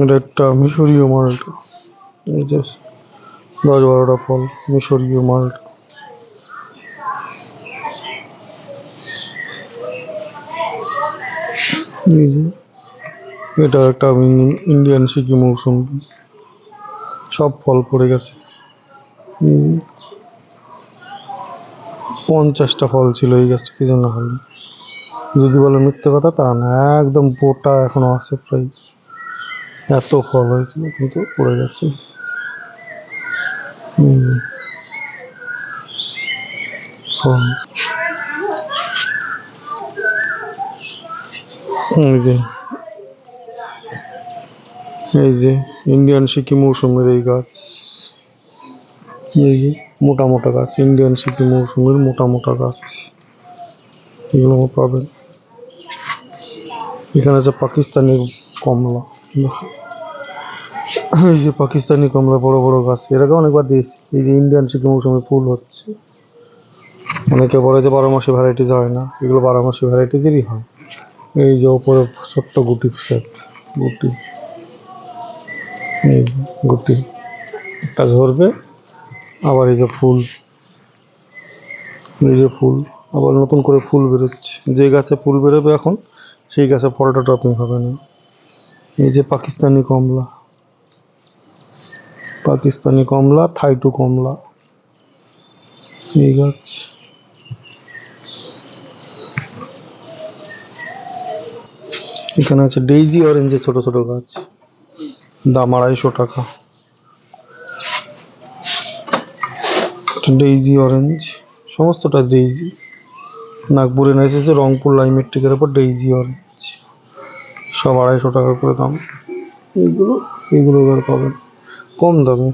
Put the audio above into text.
এটা একটা মিশরীয় মালটা। এই যে 10-12টা ফল, মিশরীয় মালটা। এই যে এটা একটা ইন্ডিয়ান সিকি মৌসুম্বি, সব ফল পড়ে গেছে। 50টা ফল ছিল এই গাছটা, কি জন্য হলো যদি বলে মিথ্যে কথা তা না, একদম বোটা এখনো আছে প্রায়, এত ফল হয়েছিল কিন্তু পড়ে গেছে। ফল এই যে ইন্ডিয়ান সিকিম মৌসুমের এই গাছ, এই যে মোটা মোটা গাছ, ইন্ডিয়ান সিকিম মৌসুমের মোটা মোটা গাছ, এগুলো পাবেন। এখানে আছে পাকিস্তানি কমলা, এই যে পাকিস্তানি কমলা বড় বড় গাছ, এটাকে অনেকবার দিয়েছি। এই যে ইন্ডিয়ান সিকিম মৌসুমে ফুল হচ্ছে। অনেকে বলে যে 12 মাসি ভ্যারাইটিস হয় না, এগুলো 12 মাসি ভ্যারাইটিসেরই হয়। এই যে ওপরে ছোট্ট গুটি সেট, গুটি, এই গুটি একটা ধরবে, আবার এই যে ফুল, এই যে ফুল, আবার নতুন করে ফুল বেরোচ্ছে। যে গাছে ফুল বেরোবে এখন সেই গাছে ফলটা টপিং হবে না। এই যে পাকিস্তানি কমলা, পাকিস্তানি কমলা, থাইটু কমলা, এই গাছ। এখানে আছে ডেইজি অরেঞ্জের ছোট ছোট গাছ, দাম 250 টাকা। ডেইজি অরেঞ্জ, সমস্তটা ডেইজি। নাগপুরে না এসেছে রংপুর লাইমেট্রিকের উপর ডেইজি অরেঞ্জ, সব 250 টাকা করে দাম। এইগুলো এবার পাবেন কম দামে।